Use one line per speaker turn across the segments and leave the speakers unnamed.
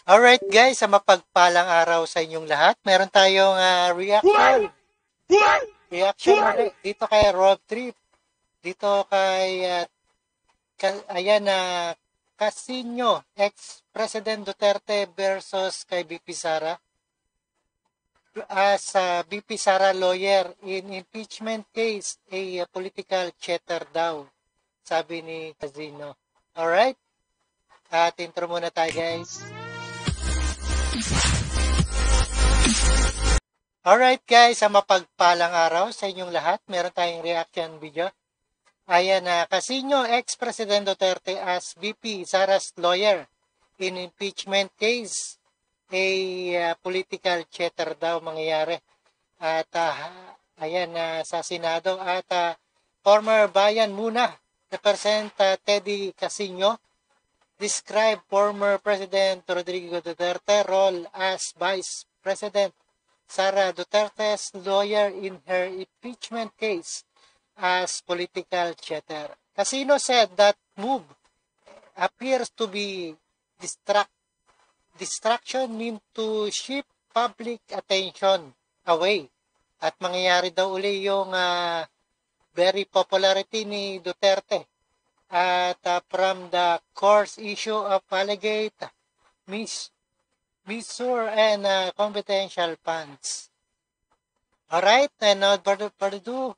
Alright guys, sa mapagpalang araw sa inyong lahat, meron tayong reaction. Reaction ulit dito kay Rob Trip. Dito kay, ayan na, Casino, ex-President Duterte versus kay BP Sara. As BP Sara lawyer in impeachment case, a political cheater daw, sabi ni Casino. Alright? At intro muna tayo guys. Alright guys, sa mapagpalang araw sa inyong lahat, meron tayong reaction video. Ayan na, Casino, ex-President Duterte as VP Sara's lawyer in impeachment case. A political cheater daw mangyayari. At ayan na sa Senado. At former Bayan muna, Represent Teddy Casino, describe former President Rodrigo Duterte role as Vice President Sara Duterte's lawyer in her impeachment case as political cheater. Casino said that move appears to be distraction meant to shift public attention away. At mangyayari daw uli yung very popularity ni Duterte at from the course issue of alleged misure and confidential funds. Alright, and now further ado,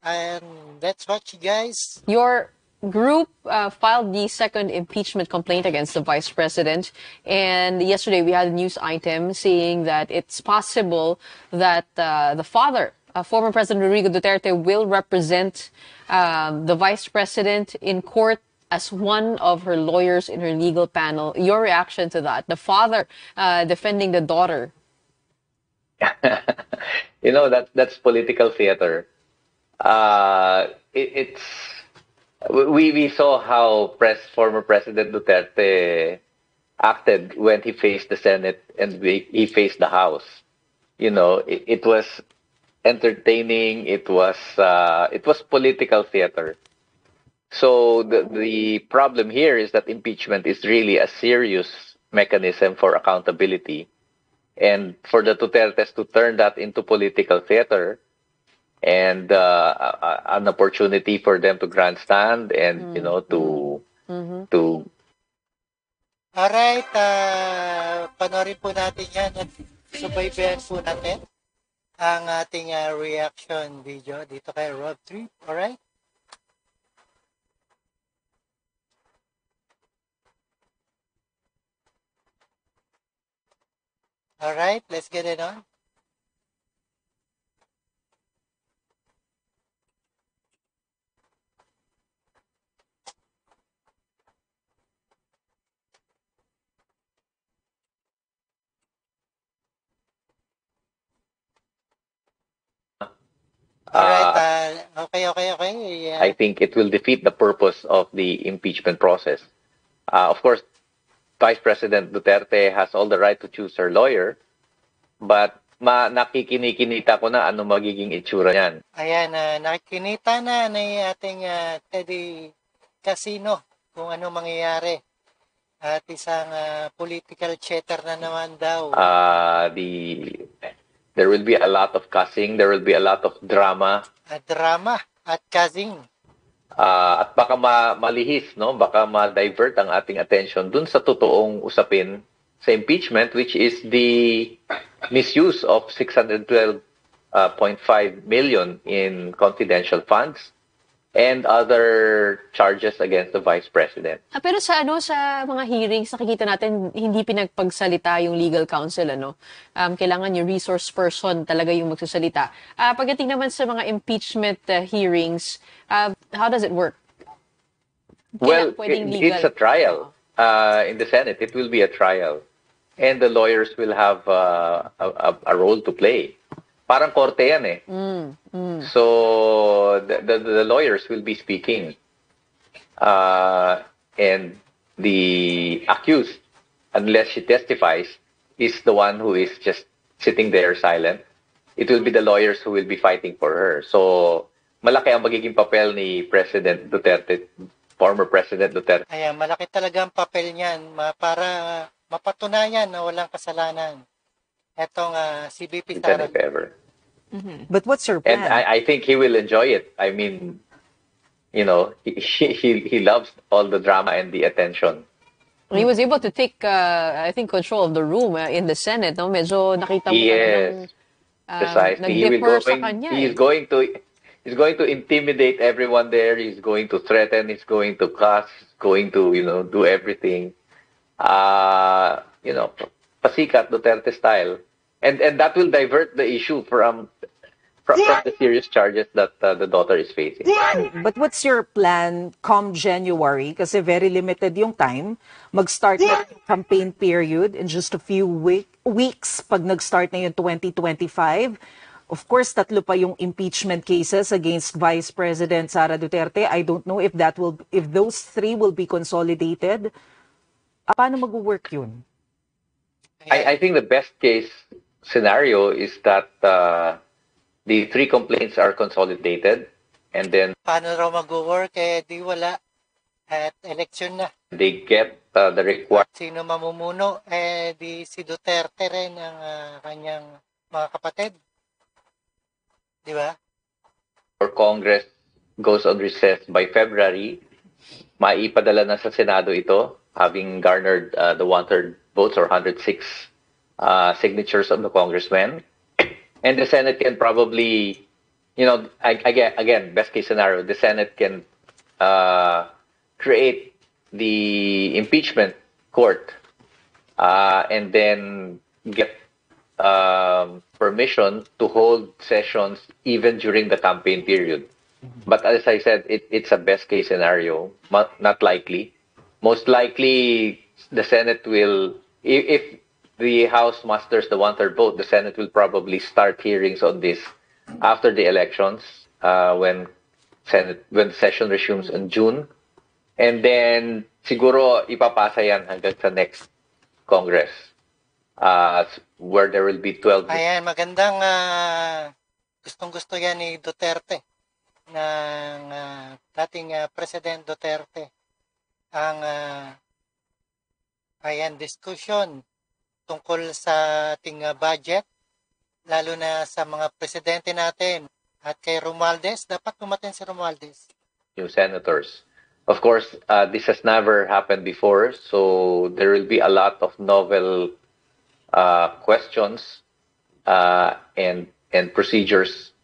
and let's watch guys.
Your group filed the second impeachment complaint against the vice president, and yesterday we had a news item saying that it's possible that the father, former President Rodrigo Duterte, will represent the vice president in court as one of her lawyers in her legal panel. Your reaction to that? The father defending the daughter.
You know, that's political theater. We saw how former President Duterte acted when he faced the Senate and he faced the House. You know, it was entertaining. It was political theater. So the problem here is that impeachment is really a serious mechanism for accountability, and for the Dutertes to turn that into political theater and an opportunity for them to grandstand and to
Alright, panoorin po natin yan at subaybayan po natin ang ating reaction video dito kay Rob Trip. Alright? Alright, let's get it on. Alright, okay. Yeah.
I think it will defeat the purpose of the impeachment process. Of course, Vice President Duterte has all the right to choose her lawyer, but nakikinikinita ko na ano magiging itsura niyan.
Ayan, nakikinita na ni ating Teddy Casino kung ano mangyayari. At isang political cheater na naman daw.
There will be a lot of cussing, there will be a lot of drama.
Drama at cussing.
At baka malihis, no? Baka ma-divert ang ating attention dun sa totoong usapin sa impeachment, which is the misuse of 612.5 million in confidential funds and other charges against the Vice President.
Pero sa mga hearings, nakikita natin hindi pinagpagsalita yung legal counsel, ano? Kailangan yung resource person talaga yung magsasalita. Pagdating naman sa mga impeachment hearings, how does it work?
Well, it's a trial. In the Senate, it will be a trial. And the lawyers will have a role to play. Parang korte yan eh. So the lawyers will be speaking. And the accused, unless she testifies, is the one who is just sitting there silent. It will be the lawyers who will be fighting for her. So malaki ang magiging papel ni President Duterte, former President Duterte.
Ayan, malaki talaga ang papel niyan para mapatunayan na walang kasalanan etong si BP
Than
Sara.
if ever.
But what's your
And
plan?
I think he will enjoy it. I mean, you know, he loves all the drama and the attention.
He was able to take, I think, control of the room in the Senate. No? Medyo nakita mo
Yes, precisely. He will
nag-defer sa
going.
kanya.
He's going to. He's going to intimidate everyone there. He's going to threaten. He's going to cuss. He's going to, do everything. Pasikat Duterte style, and that will divert the issue from the serious charges that the daughter is facing.
But what's your plan come January? Kasi very limited yung time. Mag-start na yung campaign period in just a few weeks pag nag-start na yung 2025. Of course, tatlo pa yung impeachment cases against Vice President Sara Duterte. I don't know if those three will be consolidated. Paano mag-work yun?
I think the best case scenario is that the three complaints are consolidated, and then
Paano raw mag-work? Di wala. At election na.
they get the required
Sino mamumuno? Di si Duterte rin ang kanyang mga kapatid. Di ba?
or Congress goes on recess by February. Maipadala na sa Senado ito, having garnered the wanted votes or 106 signatures of the congressmen. And the Senate can probably, again, best case scenario, the Senate can create the impeachment court and then get permission to hold sessions even during the campaign period. But as I said, it's a best case scenario, not likely. Most likely, the Senate will, if the House musters the one-third vote, the Senate will probably start hearings on this after the elections, when the session resumes in June. And then, siguro, ipapasa yan hanggang sa next Congress, where there will be 12.
Ayan, magandang gustong-gusto yan ni Duterte ng dating President Duterte ang diskusyon tungkol sa ating budget, lalo na sa mga presidente natin. At kay Romualdez, dapat umaten si Romualdez.
New senators. Of course, this has never happened before, so there will be a lot of novel questions and procedures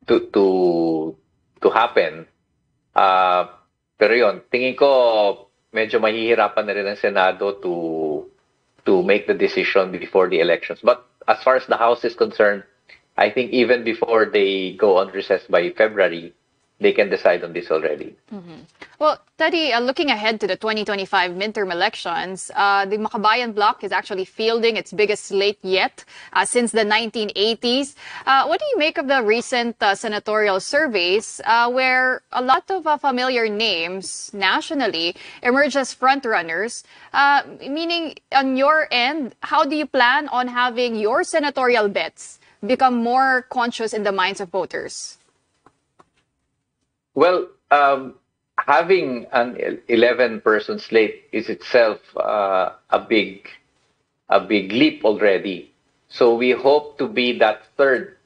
to happen. Pero yun, tingin ko medyo mahihirapan na rin ang Senado to make the decision before the elections. But as far as the House is concerned, I think even before they go on recess by February, they can decide on this already.
Well, Teddy, looking ahead to the 2025 midterm elections, the Makabayan Bloc is actually fielding its biggest slate yet since the 1980s. What do you make of the recent senatorial surveys where a lot of familiar names nationally emerge as frontrunners? Meaning, on your end, how do you plan on having your senatorial bets become more conscious in the minds of voters?
Well, having an 11-person slate is itself a big leap already. So we hope to be that third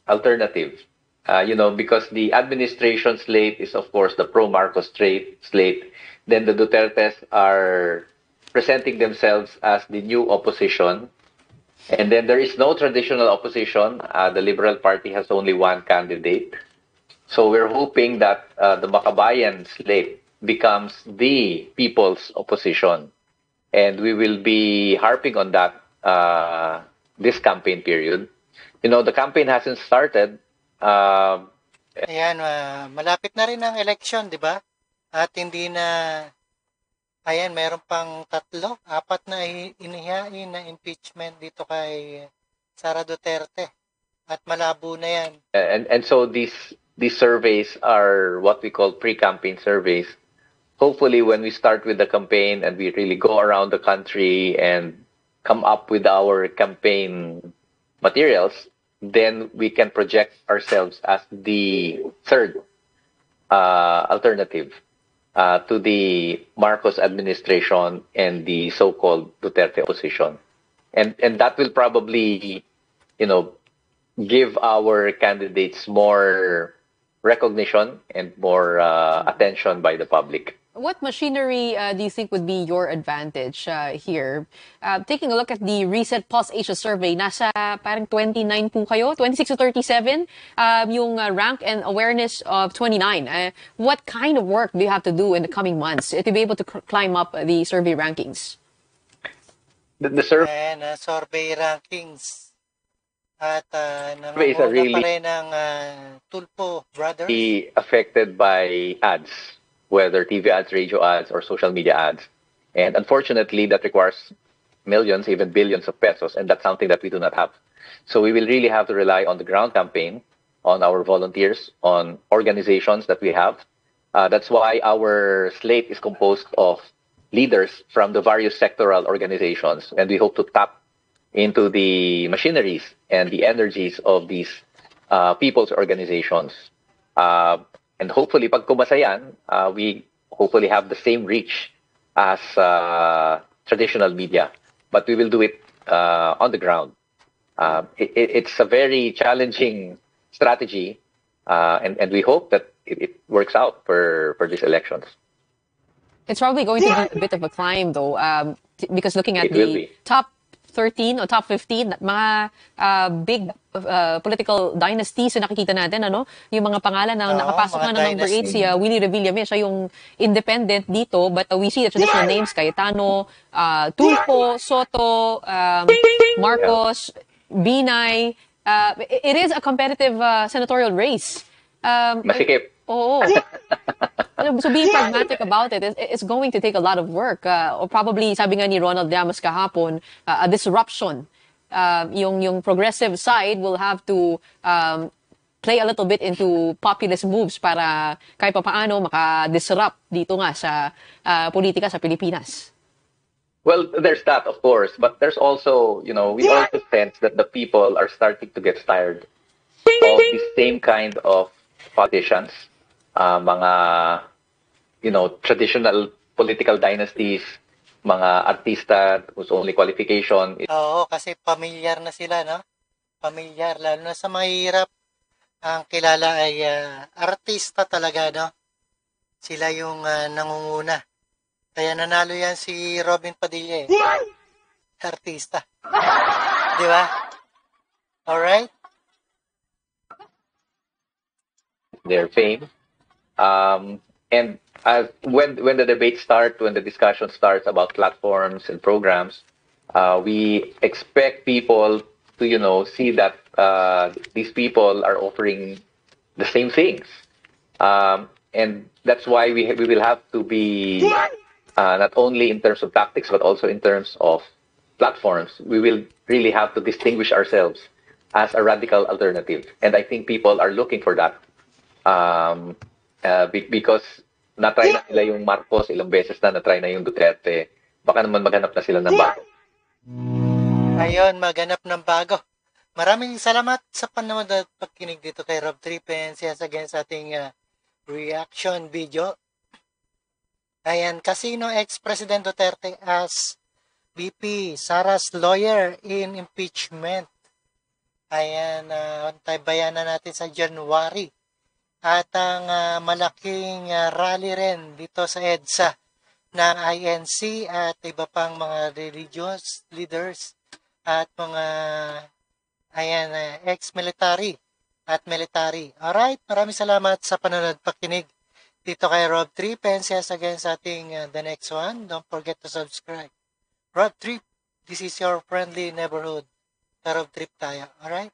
alternative, because the administration slate is, of course, the pro-Marcos slate. Then the Dutertes are presenting themselves as the new opposition. And then there is no traditional opposition. The Liberal Party has only one candidate. So we're hoping that the Makabayan slate becomes the people's opposition. And we will be harping on that this campaign period. The campaign hasn't started.
Ayan, malapit na rin ang election, di ba? At hindi na, meron pang 4, 4 na inihain na impeachment dito kay Sara Duterte. At malabo na yan.
And so these surveys are what we call pre-campaign surveys. Hopefully, when we start with the campaign and we really go around the country and come up with our campaign materials, then we can project ourselves as the third alternative. to the Marcos administration and the so-called Duterte opposition. And that will probably, give our candidates more recognition and more attention by the public.
What machinery do you think would be your advantage here? Taking a look at the recent Pulse Asia survey, nasa parang 29 po kayo, 26 to 37, yung rank and awareness of 29. What kind of work do you have to do in the coming months to be able to climb up the survey rankings?
The survey
Ayan, survey rankings. At
Survey is a
nangunguna pa
really-
rin ng Tulpo Brothers.
be affected by ads, whether TV ads, radio ads, or social media ads. And unfortunately, that requires millions, even billions of pesos, and that's something that we do not have. So we will really have to rely on the ground campaign, on our volunteers, on organizations that we have. That's why our slate is composed of leaders from the various sectoral organizations, and we hope to tap into the machineries and the energies of these people's organizations. And hopefully, pag kumasa yan, we hopefully have the same reach as traditional media. But we will do it on the ground. It's a very challenging strategy, and we hope that it works out for these elections.
It's probably going to be a bit of a climb, though, because looking at
It will
the
be.
top 13 or top 15, mga big political dynasties na nakikita natin, ano? Yung mga pangalan na
Oo,
nakapasok
mga
na ng number 8,
dynasty.
si Willie Revillame, siya yung independent dito, but we see the traditional names, Cayetano, Tulfo, Soto, Marcos, Binay. It is a competitive senatorial race.
Masikip.
Oo. So being pragmatic about it, it's going to take a lot of work. Or probably, sabi nga ni Ronald Llamas kahapon, a disruption. Yung progressive side will have to play a little bit into populist moves para kahit papaano maka-disrupt dito nga sa politika sa Pilipinas.
Well, there's that, of course, but there's also, we also sense that the people are starting to get tired of the same kind of politicians, mga, traditional political dynasties, mga artista whose only qualification is
Oo, kasi pamilyar na sila, no? Pamilyar, lalo na sa mahirap. Ang kilala ay artista talaga, no? Sila yung nangunguna. Kaya nanalo yan si Robin Padilla, eh. Artista. Di ba? Alright?
their fame. And when the debate starts, when the discussion starts about platforms and programs, we expect people to see that these people are offering the same things, and that's why we will have to be not only in terms of tactics but also in terms of platforms. We will really have to distinguish ourselves as a radical alternative, and I think people are looking for that. Because na-try na nila yung Marcos, ilang beses na-try na yung Duterte, baka naman maghanap na sila ng bago.
Ayun, maghanap ng bago. Maraming salamat sa panonood at pagkinig dito kay Rob Tripe and yes again sa ating reaction video. Ayan, Casino ex-President Duterte as VP, Sara's lawyer in impeachment. Ayan, antabayanan natin sa January. At ang malaking rally rin dito sa EDSA ng INC at iba pang mga religious leaders at mga ex-military at military. Alright, maraming salamat sa panonood pakinig dito kay Rob Trip and yes again sa ating the next one. Don't forget to subscribe. Rob Trip, this is your friendly neighborhood. Rob Trip tayo. Alright?